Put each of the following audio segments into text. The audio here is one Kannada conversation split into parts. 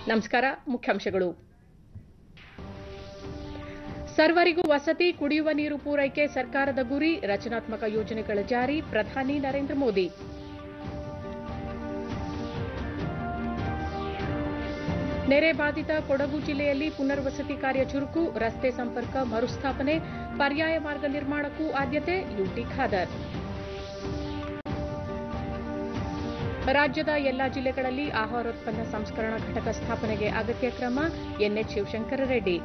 ನಮಸ್ಕಾರ. ಮುಖ್ಯಾಂಶಗಳು. ಸರ್ವರಿಗೂ ವಸತಿ, ಕುಡಿಯುವ ನೀರು ಪೂರೈಕೆ ಸರ್ಕಾರದ ಗುರಿ, ರಚನಾತ್ಮಕ ಯೋಜನೆಗಳ ಜಾರಿ, ಪ್ರಧಾನಿ ನರೇಂದ್ರ ಮೋದಿ. ನೆರೆ ಬಾಧಿತ ಕೊಡಗು ಜಿಲ್ಲೆಯಲ್ಲಿ ಪುನರ್ವಸತಿ ಕಾರ್ಯ ಚುರುಕು, ರಸ್ತೆ ಸಂಪರ್ಕ ಮರುಸ್ಥಾಪನೆ, ಪರ್ಯಾಯ ಮಾರ್ಗ ನಿರ್ಮಾಣಕ್ಕೂ ಆದ್ಯತೆ, ಯುಟಿ ಖಾದರ್. ರಾಜ್ಯದ ಎಲ್ಲಾ ಜಿಲ್ಲೆಗಳಲ್ಲಿ ಆಹಾರೋತ್ಪನ್ನ ಸಂಸ್ಕರಣಾ ಘಟಕ ಸ್ಥಾಪನೆಗೆ ಅಗತ್ಯ ಕ್ರಮ, NH Shivashankar Reddy.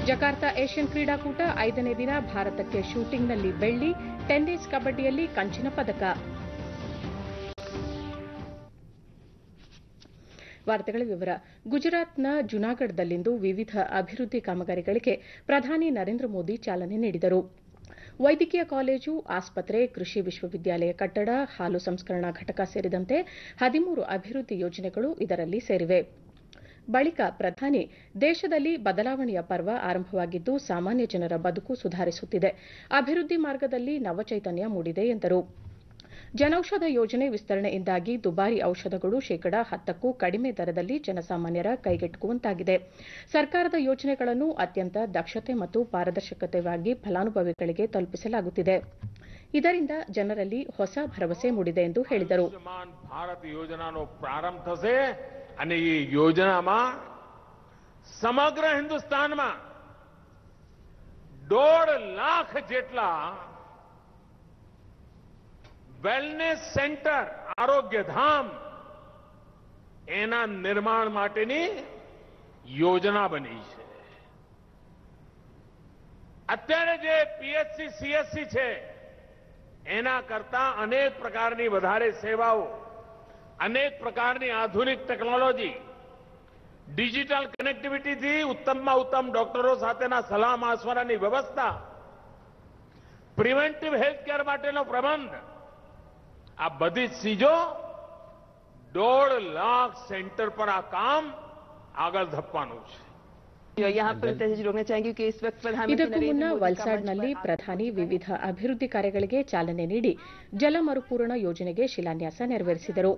Jakarta Asian ಕ್ರೀಡಾಕೂಟ 5ನೇ ದಿನ ಭಾರತಕ್ಕೆ ಶೂಟಿಂಗ್ನಲ್ಲಿ ಬೆಳ್ಳಿ, ಟೆನ್ನಿಸ್, ಕಬಡ್ಡಿಯಲ್ಲಿ ಕಂಚಿನ ಪದಕ. ವಾರ್ತೆಗಳ ವಿವರ. ಗುಜರಾತ್ನ ಜುನಾಗಢದಲ್ಲಿಂದು ವಿವಿಧ ಅಭಿವೃದ್ಧಿ ಕಾಮಗಾರಿಗಳಿಗೆ ಪ್ರಧಾನಿ ನರೇಂದ್ರ ಮೋದಿ ಚಾಲನೆ ನೀಡಿದರು. ವೈದ್ಯಕೀಯ ಕಾಲೇಜು, ಆಸ್ಪತ್ರೆ, ಕೃಷಿ ವಿಶ್ವವಿದ್ಯಾಲಯ ಕಟ್ಟಡ, ಹಾಲು ಸಂಸ್ಕರಣಾ ಘಟಕ ಸೇರಿದಂತೆ 13 ಅಭಿವೃದ್ಧಿ ಯೋಜನೆಗಳು ಇದರಲ್ಲಿ ಸೇರಿವೆ. ಬಳಿಕ ಪ್ರಧಾನಿ, ದೇಶದಲ್ಲಿ ಬದಲಾವಣೆಯ ಪರ್ವ ಆರಂಭವಾಗಿದ್ದು ಸಾಮಾನ್ಯ ಜನರ ಬದುಕು ಸುಧಾರಿಸುತ್ತಿದೆ, ಅಭಿವೃದ್ಧಿ ಮಾರ್ಗದಲ್ಲಿ ನವಚೈತನ್ಯ ಮೂಡಿದೆ ಎಂದರು. ಜನೌಷಧ ಯೋಜನೆ ವಿಸ್ತರಣೆಯಿಂದಾಗಿ ದುಬಾರಿ ಔಷಧಗಳು 10% ಕಡಿಮೆ ದರದಲ್ಲಿ ಜನಸಾಮಾನ್ಯರ ಕೈಗೆಟುಕುವಂತಾಗಿದೆ. ಸರ್ಕಾರದ ಯೋಜನೆಗಳನ್ನು ಅತ್ಯಂತ ದಕ್ಷತೆ ಮತ್ತು ಪಾರದರ್ಶಕತೆಯಾಗಿ ಫಲಾನುಭವಿಗಳಿಗೆ ತಲುಪಿಸಲಾಗುತ್ತಿದೆ. ಇದರಿಂದ ಜನರಲ್ಲಿ ಹೊಸ ಭರವಸೆ ಮೂಡಿದೆ ಎಂದು ಹೇಳಿದರು. ભારત યોજનાનો પ્રારંભ થશે અને એ યોજનામાં સમગ્ર હિન્દુસ્તાનમાં 1.5 લાખ જેટલા વેલનેસ સેન્ટર, આરોગ્ય ધામ એના નિર્માણ માટેની યોજના બની છે. અત્યારે જે પીએચસી સીએચસી છે એના કરતા અનેક પ્રકારની વધારે સેવાઓ, અનેક પ્રકારની આધુનિક ટેકનોલોજી, ડિજિટલ કનેક્ટિવિટીથી ઉત્તમમાં ઉત્તમ ડોક્ટરો સાથેના સલાહ મશવરાની વ્યવસ્થા, પ્રિવેન્ટિવ હેલ્થ કેર માટેનો પ્રબંધ, આ બધી ચીજો 1.5 લાખ સેન્ટર પર આ કામ આગળ ધપવાનું છે. ಇದಕ್ಕೂ ಮುನ್ನ ವಲ್ಸಾಡ್ನಲ್ಲಿ ಪ್ರಧಾನಿ ವಿವಿಧ ಅಭಿವೃದ್ಧಿ ಕಾರ್ಯಗಳಿಗೆ ಚಾಲನೆ ನೀಡಿ ಜಲ ಮರುಪೂರಣ ಯೋಜನೆಗೆ ಶಿಲಾನ್ಯಾಸ ನೆರವೇರಿಸಿದರು.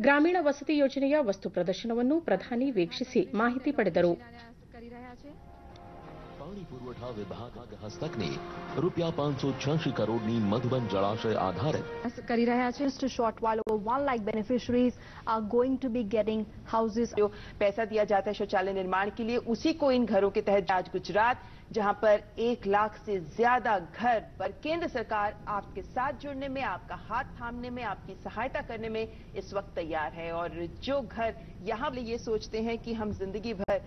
ಗ್ರಾಮೀಣ ವಸತಿ ಯೋಜನೆಯ ವಸ್ತು ಪ್ರದರ್ಶನವನ್ನು ಪ್ರಧಾನಿ ವೀಕ್ಷಿಸಿ ಮಾಹಿತಿ ಪಡೆದರು. પાણી પુરવઠા વિભાગ હસ્તકની ₹586 કરોડની મધુબન જળાશય આધારિત કરી રહ્યા છે. Just a short while, over 1 lakh beneficiaries are going to be getting houses. जो पैसा दिया जाता है शौचालय निर्माण के लिए, उसी को इन घरों के तहत आज गुजरात, जहां पर 1 लाख से ज्यादा घर पर केंद्र सरकार आपके साथ जुड़ने में, आपका हाथ थामने में, आपकी सहायता करने में इस वक्त तैयार है. और जो घर यहाँ ये सोचते हैं कि हम जिंदगी भर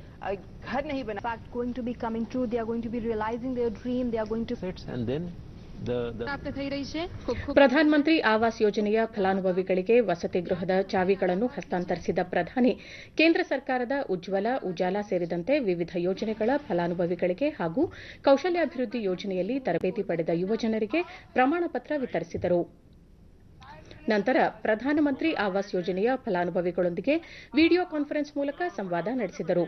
घर नहीं बना, fact going to be coming true, they are going to be realizing their dream, they are going to and then ಪ್ರಾಪ್ತ થઈ રહી છે. ಪ್ರಧಾನಮಂತ್ರಿ ಆವಾಸ್ ಯೋಜನೆಯ ಫಲಾನುಭವಿಗಳಿಗೆ ವಸತಿ ಗೃಹದ ಚಾವಿಗಳನ್ನು ಹಸ್ತಾಂತರಿಸಿದ ಪ್ರಧಾನಿ, ಕೇಂದ್ರ ಸರ್ಕಾರದ ಉಜ್ವಲ, ಉಜಾಲಾ ಸೇರಿದಂತೆ ವಿವಿಧ ಯೋಜನೆಗಳ ಫಲಾನುಭವಿಗಳಿಗೆ ಹಾಗೂ ಕೌಶಲ್ಯಾಭಿವೃದ್ಧಿ ಯೋಜನೆಯಲ್ಲಿ ತರಬೇತಿ ಪಡೆದ ಯುವಜನರಿಗೆ ಪ್ರಮಾಣ ಪತ್ರ ವಿತರಿಸಿದರು. ನಂತರ ಪ್ರಧಾನಮಂತ್ರಿ ಆವಾಸ್ ಯೋಜನೆಯ ಫಲಾನುಭವಿಗಳೊಂದಿಗೆ ವಿಡಿಯೋ ಕಾನ್ಫರೆನ್ಸ್ ಮೂಲಕ ಸಂವಾದ ನಡೆಸಿದರು.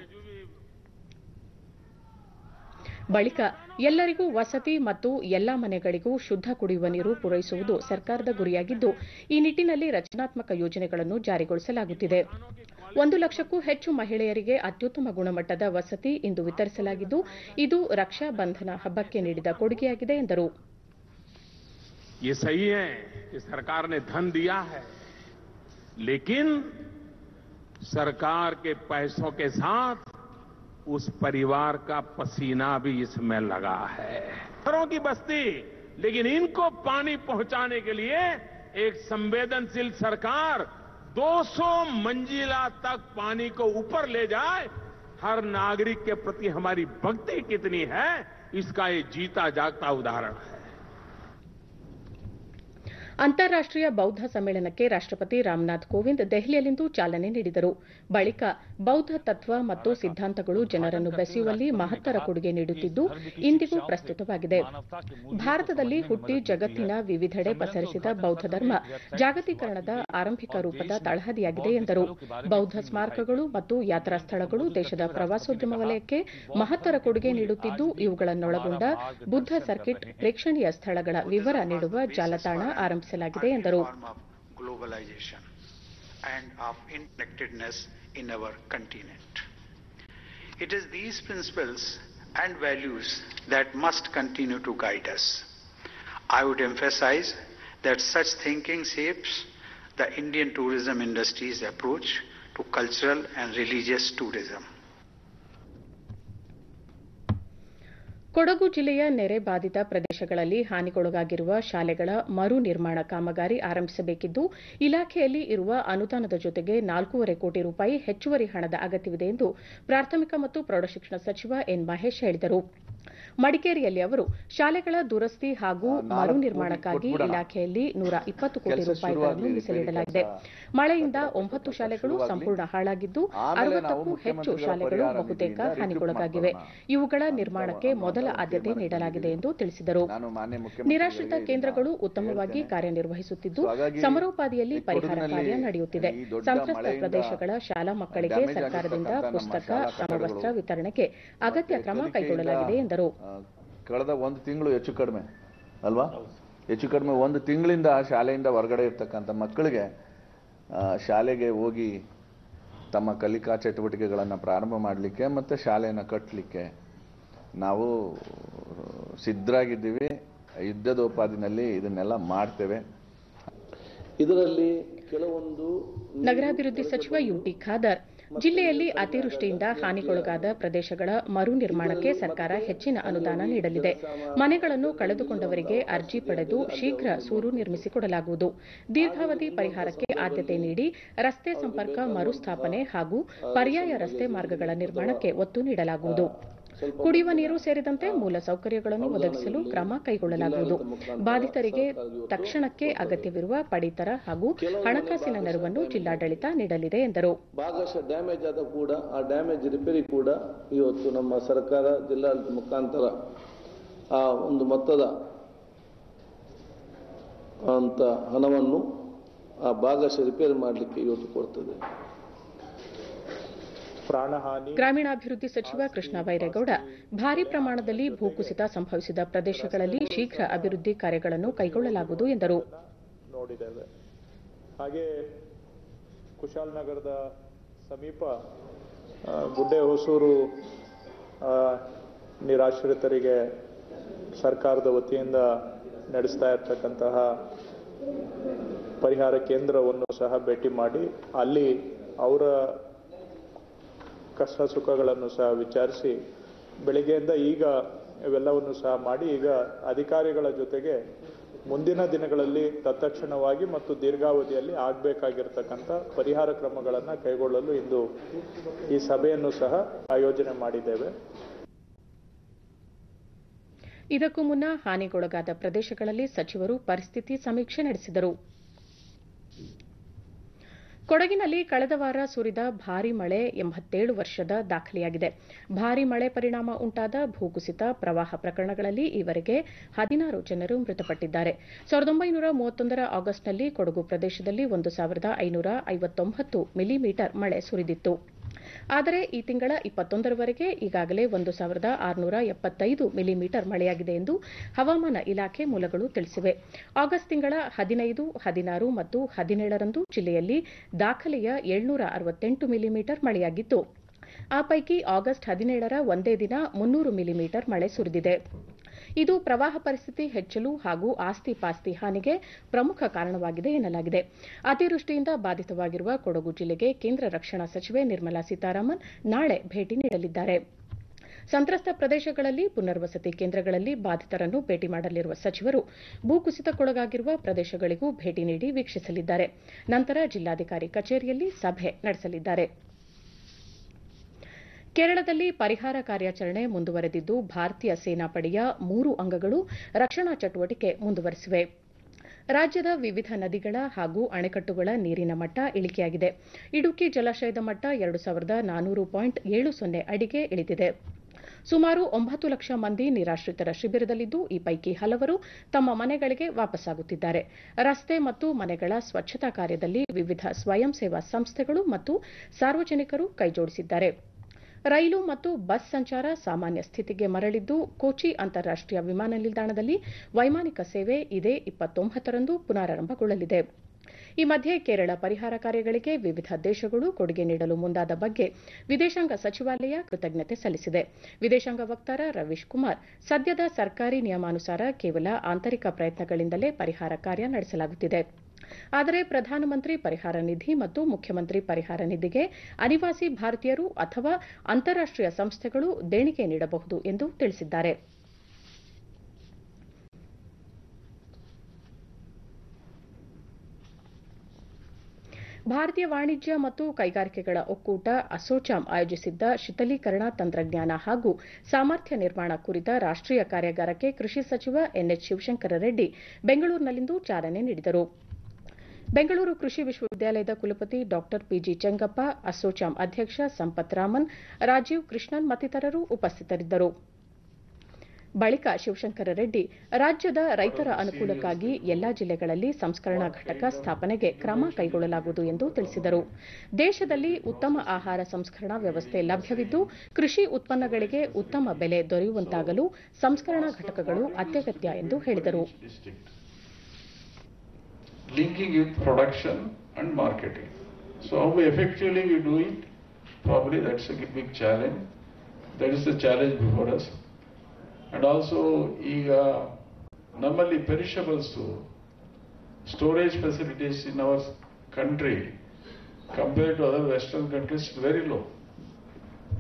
ಬಳಿಕ ಎಲ್ಲರಿಗೂ ವಸತಿ ಮತ್ತು ಎಲ್ಲಾ ಮನೆಗಳಿಗೂ ಶುದ್ಧ ಕುಡಿಯುವ ನೀರು ಪೂರೈಸುವುದು ಸರ್ಕಾರದ ಗುರಿಯಾಗಿದ್ದು, ಈ ನಿಟ್ಟಿನಲ್ಲಿ ರಚನಾತ್ಮಕ ಯೋಜನೆಗಳನ್ನು ಜಾರಿಗೊಳಿಸಲಾಗುತ್ತಿದೆ. 1 ಲಕ್ಷಕ್ಕೂ ಹೆಚ್ಚು ಮಹಿಳೆಯರಿಗೆ ಅತ್ಯುತ್ತಮ ಗುಣಮಟ್ಟದ ವಸತಿ ಇಂದು ವಿತರಿಸಲಾಗಿದ್ದು, ಇದು ರಕ್ಷಾ ಬಂಧನ ಹಬ್ಬಕ್ಕೆ ನೀಡಿದ ಕೊಡುಗೆಯಾಗಿದೆ ಎಂದರು. ये सही है कि सरकार ने धन दिया है, लेकिन सरकार के पैसों के साथ उस परिवार का पसीना भी इसमें लगा है. घरों की बस्ती, लेकिन इनको पानी पहुंचाने के लिए एक संवेदनशील सरकार 200 मंजिला तक पानी को ऊपर ले जाए. हर नागरिक के प्रति हमारी भक्ति कितनी है, इसका ये जीता जागता उदाहरण है. ಅಂತಾರಾಷ್ಟೀಯ ಬೌದ್ಧ ಸಮ್ಮೇಳನಕ್ಕೆ ರಾಷ್ಟಪತಿ ರಾಮನಾಥ್ ಕೋವಿಂದ್ ದೆಹಲಿಯಲ್ಲಿಂದು ಚಾಲನೆ ನೀಡಿದರು. ಬಳಿಕ ಬೌದ್ಧ ತತ್ವ ಮತ್ತು ಸಿದ್ಧಾಂತಗಳು ಜನರನ್ನು ಬೆಸೆಯುವಲ್ಲಿ ಮಹತ್ತರ ಕೊಡುಗೆ ನೀಡುತ್ತಿದ್ದು ಇಂದಿಗೂ ಪ್ರಸ್ತುತವಾಗಿದೆ. ಭಾರತದಲ್ಲಿ ಹುಟ್ಟಿ ಜಗತ್ತಿನ ವಿವಿಧೆಡೆ ಪಸರಿಸಿದ ಬೌದ್ಧ ಧರ್ಮ ಜಾಗತೀಕರಣದ ಆರಂಭಿಕ ರೂಪದ ತಳಹದಿಯಾಗಿದೆ ಎಂದರು. ಬೌದ್ಧ ಸ್ಮಾರಕಗಳು ಮತ್ತು ಯಾತ್ರಾ ಸ್ಥಳಗಳು ದೇಶದ ಪ್ರವಾಸೋದ್ಯಮ ವಲಯಕ್ಕೆ ಮಹತ್ತರ ಕೊಡುಗೆ ನೀಡುತ್ತಿದ್ದು, ಇವುಗಳನ್ನೊಳಗೊಂಡ ಬುದ್ಧ ಸರ್ಕಿಟ್ ಪ್ರೇಕ್ಷಣೀಯ ಸ್ಥಳಗಳ ವಿವರ ನೀಡುವ ಜಾಲತಾಣ ಆರಂಭಿಸಲಾಗಿದೆ ಎಂದರು. globalization and of interconnectedness in our continent. It is these principles and values that must continue to guide us. I would emphasize that such thinking shapes the Indian tourism industry's approach to cultural and religious tourism. Kodagu ಜಿಲ್ಲೆಯ ನೆರೆ ಬಾಧಿತ ಪ್ರದೇಶಗಳಲ್ಲಿ ಹಾನಿಗೊಳಗಾಗಿರುವ ಶಾಲೆಗಳ ಮರು ನಿರ್ಮಾಣ ಕಾಮಗಾರಿ ಆರಂಭಿಸಬೇಕಿದ್ದು ಇಲಾಖೆಯಲ್ಲಿ ಇರುವ ಅನುದಾನದ ಜೊತೆಗೆ 4.5 ಕೋಟಿ ರೂಪಾಯಿ ಹೆಚ್ಚುವರಿ ಹಣದ ಅಗತ್ಯವಿದೆ ಎಂದು ಪ್ರಾಥಮಿಕ ಮತ್ತು ಪ್ರೌಢಶಿಕ್ಷಣ ಸಚಿವ ಎನ್ ಮಹೇಶ್ ಹೇಳಿದರು. ಮಡಿಕೇರಿಯಲ್ಲಿ ಅವರು ಶಾಲೆಗಳ ದುರಸ್ತಿ ಹಾಗೂ ಮರು ನಿರ್ಮಾಣಕ್ಕಾಗಿ ಇಲಾಖೆಯಲ್ಲಿ 120 ಕೋಟಿ ರೂಪಾಯಿಗಳನ್ನು ಮೀಸಲಿಡಲಾಗಿದೆ. ಮಳೆಯಿಂದ 9 ಶಾಲೆಗಳು ಸಂಪೂರ್ಣ ಹಾಳಾಗಿದ್ದು 60ಕ್ಕೂ ಹೆಚ್ಚು ಶಾಲೆಗಳು ಬಹುತೇಕ ಹಾನಿಗೊಳಗಾಗಿವೆ. ಇವುಗಳ ನಿರ್ಮಾಣಕ್ಕೆ ಮೊದಲ ಆದ್ಯತೆ ನೀಡಲಾಗಿದೆ ಎಂದು ತಿಳಿಸಿದರು. ನಿರಾಶ್ರಿತ ಕೇಂದ್ರಗಳು ಉತ್ತಮವಾಗಿ ಕಾರ್ಯನಿರ್ವಹಿಸುತ್ತಿದ್ದು ಸಮರೋಪಾದಿಯಲ್ಲಿ ಪರಿಹಾರ ಕಾರ್ಯ ನಡೆಯುತ್ತಿದೆ. ಸಂತ್ರಸ್ತ ಪ್ರದೇಶಗಳ ಶಾಲಾ ಮಕ್ಕಳಿಗೆ ಸರ್ಕಾರದಿಂದ ಪುಸ್ತಕ, ಸಮವಸ್ತ್ರ ವಿತರಣೆಗೆ ಅಗತ್ಯ ಕ್ರಮ ಕೈಗೊಳ್ಳಲಾಗಿದೆ ಎಂದರು. ಕಳೆದ 1 ತಿಂಗಳು ಹೆಚ್ಚು ಕಡಿಮೆ ಅಲ್ವಾ, ಹೆಚ್ಚು ಕಡಿಮೆ 1 ತಿಂಗಳಿಂದ ಶಾಲೆಯಿಂದ ಹೊರಗಡೆ ಇರ್ತಕ್ಕಂಥ ಮಕ್ಕಳಿಗೆ ಶಾಲೆಗೆ ಹೋಗಿ ತಮ್ಮ ಕಲಿಕಾ ಚಟುವಟಿಕೆಗಳನ್ನು ಪ್ರಾರಂಭ ಮಾಡಲಿಕ್ಕೆ ಮತ್ತು ಶಾಲೆಯನ್ನು ಕಟ್ಟಲಿಕ್ಕೆ ನಾವು ಸಿದ್ಧರಾಗಿದ್ದೀವಿ. ಯುದ್ಧದೋಪಾದಿನಲ್ಲಿ ಇದನ್ನೆಲ್ಲ ಮಾಡ್ತೇವೆ. ಇದರಲ್ಲಿ ಕೆಲವೊಂದು ನಗರಾಭಿವೃದ್ಧಿ ಸಚಿವ ಯುಟಿ ಖಾದರ್ ಜಿಲ್ಲೆಯಲ್ಲಿ ಅತಿವೃಷ್ಟಿಯಿಂದ ಹಾನಿಗೊಳಗಾದ ಪ್ರದೇಶಗಳ ಮರು ನಿರ್ಮಾಣಕ್ಕೆ ಸರ್ಕಾರ ಹೆಚ್ಚಿನ ಅನುದಾನ ನೀಡಲಿದೆ. ಮನೆಗಳನ್ನು ಕಳೆದುಕೊಂಡವರಿಗೆ ಅರ್ಜಿ ಪಡೆದು ಶೀಘ್ರ ಸೂರು ನಿರ್ಮಿಸಿಕೊಡಲಾಗುವುದು. ದೀರ್ಘಾವಧಿ ಪರಿಹಾರಕ್ಕೆ ಆದ್ಯತೆ ನೀಡಿ ರಸ್ತೆ ಸಂಪರ್ಕ ಮರುಸ್ಥಾಪನೆ ಹಾಗೂ ಪರ್ಯಾಯ ರಸ್ತೆ ಮಾರ್ಗಗಳ ನಿರ್ಮಾಣಕ್ಕೆ ಒತ್ತು ನೀಡಲಾಗುವುದು. ಕುಡಿಯುವ ನೀರು ಸೇರಿದಂತೆ ಮೂಲ ಸೌಕರ್ಯಗಳನ್ನು ಒದಗಿಸಲು ಕ್ರಮ ಕೈಗೊಳ್ಳಲಾಗುವುದು. ಬಾಧಿತರಿಗೆ ತಕ್ಷಣಕ್ಕೆ ಅಗತ್ಯವಿರುವ ಪಡಿತರ ಹಾಗೂ ಹಣಕಾಸಿನ ನೆರವನ್ನು ಜಿಲ್ಲಾಡಳಿತ ನೀಡಲಿದೆ ಎಂದರು. ಭಾಗಶಃ ಡ್ಯಾಮೇಜ್ ಆದ ಕೂಡ ಆ ಡ್ಯಾಮೇಜ್ ರಿಪೇರಿ ಕೂಡ ಇವತ್ತು ನಮ್ಮ ಸರ್ಕಾರ ಜಿಲ್ಲಾಡಳಿತ ಮುಖಾಂತರ ಆ ಒಂದು ಮೊತ್ತದ ಅಂತ ಹಣವನ್ನು ಆ ಭಾಗಶಃ ರಿಪೇರಿ ಮಾಡಲಿಕ್ಕೆ ಇವತ್ತು ಕೊಡ್ತದೆ. ಗ್ರಾಮೀಣಾಭಿವೃದ್ಧಿ ಸಚಿವ ಕೃಷ್ಣ ಬೈರೇಗೌಡ ಭಾರೀ ಪ್ರಮಾಣದಲ್ಲಿ ಭೂಕುಸಿತ ಸಂಭವಿಸಿದ ಪ್ರದೇಶಗಳಲ್ಲಿ ಶೀಘ್ರ ಅಭಿವೃದ್ಧಿ ಕಾರ್ಯಗಳನ್ನು ಕೈಗೊಳ್ಳಲಾಗುವುದು ಎಂದರು. ಹಾಗೆ ಕುಶಾಲನಗರದ ಸಮೀಪ ಗುಡ್ಡೆ ಹೊಸೂರು ನಿರಾಶ್ರಿತರಿಗೆ ಸರ್ಕಾರದ ವತಿಯಿಂದ ನಡೆಸ್ತಾ ಇರತಕ್ಕಂತಹ ಪರಿಹಾರ ಕೇಂದ್ರವನ್ನು ಸಹ ಭೇಟಿ ಮಾಡಿ ಅಲ್ಲಿ ಅವರ ಕಷ್ಟ ಸುಖಗಳನ್ನು ಸಹ ವಿಚಾರಿಸಿ ಬೆಳಿಗ್ಗೆಯಿಂದ ಈಗ ಇವೆಲ್ಲವನ್ನು ಸಹ ಮಾಡಿ ಈಗ ಅಧಿಕಾರಿಗಳ ಜೊತೆಗೆ ಮುಂದಿನ ದಿನಗಳಲ್ಲಿ ತತ್ಕ್ಷಣವಾಗಿ ಮತ್ತು ದೀರ್ಘಾವಧಿಯಲ್ಲಿ ಆಗಬೇಕಾಗಿರ್ತಕ್ಕಂಥ ಪರಿಹಾರ ಕ್ರಮಗಳನ್ನು ಕೈಗೊಳ್ಳಲು ಇಂದು ಈ ಸಭೆಯನ್ನು ಸಹ ಆಯೋಜನೆ ಮಾಡಿದ್ದೇವೆ. ಇದಕ್ಕೂ ಮುನ್ನ ಹಾನಿಗೊಳಗಾದ ಪ್ರದೇಶಗಳಲ್ಲಿ ಸಚಿವರು ಪರಿಸ್ಥಿತಿ ಸಮೀಕ್ಷೆ ನಡೆಸಿದರು. ಕೊಡಗಿನಲ್ಲಿ ಕಳೆದ ವಾರ ಸುರಿದ ಭಾರೀ ಮಳೆ 87 ವರ್ಷದ ದಾಖಲೆಯಾಗಿದೆ. ಭಾರೀ ಮಳೆ ಪರಿಣಾಮ ಉಂಟಾದ ಭೂಕುಸಿತ, ಪ್ರವಾಹ ಪ್ರಕರಣಗಳಲ್ಲಿ ಈವರೆಗೆ 16 ಜನರು ಮೃತಪಟ್ಟಿದ್ದಾರೆ. 1931ರ ಆಗಸ್ಟ್ನಲ್ಲಿ ಕೊಡಗು ಪ್ರದೇಶದಲ್ಲಿ 1559 ಮಿಲಿಮೀಟರ್ ಮಳೆ ಸುರಿದಿತ್ತು. ಆದರೆ ಈ ತಿಂಗಳ 21ರವರೆಗೆ ಈಗಾಗಲೇ 1675 ಮಿಲಿಮೀಟರ್ ಮಳೆಯಾಗಿದೆ ಎಂದು ಹವಾಮಾನ ಇಲಾಖೆ ಮೂಲಗಳು ತಿಳಿಸಿವೆ. ಆಗಸ್ಟ್ ತಿಂಗಳ 15, 16 ಮತ್ತು 17ರಂದು ಜಿಲ್ಲೆಯಲ್ಲಿ ದಾಖಲೆಯ 768 ಮಿಲಿಮೀಟರ್ ಮಳೆಯಾಗಿದ್ದು, ಆ ಪೈಕಿ ಆಗಸ್ಟ್ 17ರ ಒಂದೇ ದಿನ 300 ಮಿಲಿಮೀಟರ್ ಮಳೆ ಸುರಿದಿದೆ. ಇದು ಪ್ರವಾಹ ಪರಿಸ್ಥಿತಿ ಹೆಚ್ಚಲು ಹಾಗೂ ಆಸ್ತಿ ಪಾಸ್ತಿ ಹಾನಿಗೆ ಪ್ರಮುಖ ಕಾರಣವಾಗಿದೆ ಎನ್ನಲಾಗಿದೆ. ಅತಿವೃಷ್ಟಿಯಿಂದ ಬಾಧಿತವಾಗಿರುವ ಕೊಡಗು ಜಿಲ್ಲೆಗೆ ಕೇಂದ್ರ ರಕ್ಷಣಾ ಸಚಿವೆ ನಿರ್ಮಲಾ ಸೀತಾರಾಮನ್ ನಾಳೆ ಭೇಟಿ ನೀಡಲಿದ್ದಾರೆ. ಸಂತ್ರಸ್ತ ಪ್ರದೇಶಗಳಲ್ಲಿ ಪುನರ್ವಸತಿ ಕೇಂದ್ರಗಳಲ್ಲಿ ಬಾಧಿತರನ್ನು ಭೇಟಿ ಮಾಡಲಿರುವ ಸಚಿವರು ಭೂಕುಸಿತಕ್ಕೊಳಗಾಗಿರುವ ಪ್ರದೇಶಗಳಿಗೂ ಭೇಟಿ ನೀಡಿ ವೀಕ್ಷಿಸಲಿದ್ದಾರೆ. ನಂತರ ಜಿಲ್ಲಾಧಿಕಾರಿ ಕಚೇರಿಯಲ್ಲಿ ಸಭೆ ನಡೆಸಲಿದ್ದಾರೆ. ಕೇರಳದಲ್ಲಿ ಪರಿಹಾರ ಕಾರ್ಯಾಚರಣೆ ಮುಂದುವರೆದಿದ್ದು, ಭಾರತೀಯ ಸೇನಾಪಡೆಯ 3 ಅಂಗಗಳು ರಕ್ಷಣಾ ಚಟುವಟಿಕೆ ಮುಂದುವರೆಸಿವೆ. ರಾಜ್ಯದ ವಿವಿಧ ನದಿಗಳ ಹಾಗೂ ಅಣೆಕಟ್ಟುಗಳ ನೀರಿನ ಮಟ್ಟ ಇಳಿಕೆಯಾಗಿದೆ. ಇಡುಕಿ ಜಲಾಶಯದ ಮಟ್ಟ 2400.70 ಅಡಿಗೆ ಇಳಿದಿದೆ. ಸುಮಾರು 9 ಲಕ್ಷ ಮಂದಿ ನಿರಾಶ್ರಿತರ ಶಿಬಿರದಲ್ಲಿದ್ದು, ಈ ಪೈಕಿ ಹಲವರು ತಮ್ಮ ಮನೆಗಳಿಗೆ ವಾಪಸ್ಸಾಗುತ್ತಿದ್ದಾರೆ. ರಸ್ತೆ ಮತ್ತು ಮನೆಗಳ ಸ್ವಚ್ಛತಾ ಕಾರ್ಯದಲ್ಲಿ ವಿವಿಧ ಸ್ವಯಂ ಸೇವಾ ಸಂಸ್ಥೆಗಳು ಮತ್ತು ಸಾರ್ವಜನಿಕರು ಕೈಜೋಡಿಸಿದ್ದಾರೆ. ರೈಲು ಮತ್ತು ಬಸ್ ಸಂಚಾರ ಸಾಮಾನ್ಯ ಸ್ಥಿತಿಗೆ ಮರಳಿದ್ದು, ಕೊಚ್ಚಿ ಅಂತಾರಾಷ್ಟೀಯ ವಿಮಾನ ನಿಲ್ದಾಣದಲ್ಲಿ ವೈಮಾನಿಕ ಸೇವೆ ಇದೇ 29ರಂದು ಪುನರಾರಂಭಗೊಳ್ಳಲಿದೆ. ಈ ಮಧ್ಯೆ ಕೇರಳ ಪರಿಹಾರ ಕಾರ್ಯಗಳಿಗೆ ವಿವಿಧ ದೇಶಗಳು ಕೊಡುಗೆ ನೀಡಲು ಮುಂದಾದ ಬಗ್ಗೆ ವಿದೇಶಾಂಗ ಸಚಿವಾಲಯ ಕೃತಜ್ಞತೆ ಸಲ್ಲಿಸಿದೆ. ವಿದೇಶಾಂಗ ವಕ್ತಾರ ರವೀಶ್ ಕುಮಾರ್, ಸದ್ಯದ ಸರ್ಕಾರಿ ನಿಯಮಾನುಸಾರ ಕೇವಲ ಆಂತರಿಕ ಪ್ರಯತ್ನಗಳಿಂದಲೇ ಪರಿಹಾರ ಕಾರ್ಯ ನಡೆಸಲಾಗುತ್ತಿದೆ. ಆದರೆ ಪ್ರಧಾನಮಂತ್ರಿ ಪರಿಹಾರ ನಿಧಿ ಮತ್ತು ಮುಖ್ಯಮಂತ್ರಿ ಪರಿಹಾರ ನಿಧಿಗೆ ಅನಿವಾಸಿ ಭಾರತೀಯರು ಅಥವಾ ಅಂತಾರಾಷ್ಟೀಯ ಸಂಸ್ಥೆಗಳು ದೇಣಿಗೆ ನೀಡಬಹುದು ಎಂದು ತಿಳಿಸಿದ್ದಾರೆ. ಭಾರತೀಯ ವಾಣಿಜ್ಯ ಮತ್ತು ಕೈಗಾರಿಕೆಗಳ ಒಕ್ಕೂಟ ಅಸೋಚಾಮ್ ಆಯೋಜಿಸಿದ್ದ ಶೀತಲೀಕರಣ ತಂತ್ರಜ್ಞಾನ ಹಾಗೂ ಸಾಮರ್ಥ್ಯ ನಿರ್ಮಾಣ ಕುರಿತ ರಾಷ್ಟೀಯ ಕಾರ್ಯಾಗಾರಕ್ಕೆ ಕೃಷಿ ಸಚಿವ ಎನ್ಎಚ್ ಶಿವಶಂಕರ ರೆಡ್ಡಿ ಬೆಂಗಳೂರಿನಲ್ಲಿಂದು ಚಾಲನೆ ನೀಡಿದರು. ಬೆಂಗಳೂರು ಕೃಷಿ ವಿಶ್ವವಿದ್ಯಾಲಯದ ಕುಲಪತಿ ಡಾ ಪಿಜಿ ಚೆಂಗಪ್ಪ, ಅಸೋಚಾಮ್ ಅಧ್ಯಕ್ಷ ಸಂಪತ್ ರಾಮನ್, ರಾಜೀವ್ ಕೃಷ್ಣನ್ ಮತ್ತಿತರರು ಉಪಸ್ಥಿತರಿದ್ದರು. ಬಳಿಕ ಶಿವಶಂಕರ ರೆಡ್ಡಿ ರಾಜ್ಯದ ರೈತರ ಅನುಕೂಲಕ್ಕಾಗಿ ಎಲ್ಲಾ ಜಿಲ್ಲೆಗಳಲ್ಲಿ ಸಂಸ್ಕರಣಾ ಘಟಕ ಸ್ಥಾಪನೆಗೆ ಕ್ರಮ ಕೈಗೊಳ್ಳಲಾಗುವುದು ಎಂದು ತಿಳಿಸಿದರು. ದೇಶದಲ್ಲಿ ಉತ್ತಮ ಆಹಾರ ಸಂಸ್ಕರಣಾ ವ್ಯವಸ್ಥೆ ಲಭ್ಯವಿದ್ದು ಕೃಷಿ ಉತ್ಪನ್ನಗಳಿಗೆ ಉತ್ತಮ ಬೆಲೆ ದೊರೆಯುವಂತಾಗಲು ಸಂಸ್ಕರಣಾ ಘಟಕಗಳು ಅತ್ಯಗತ್ಯ ಎಂದು ಹೇಳಿದರು. Linking with production and marketing. So how effectively we do it, probably that's a big challenge. That is the challenge before us. And also, normally perishables storage facilities in our country compared to other Western countries is very low.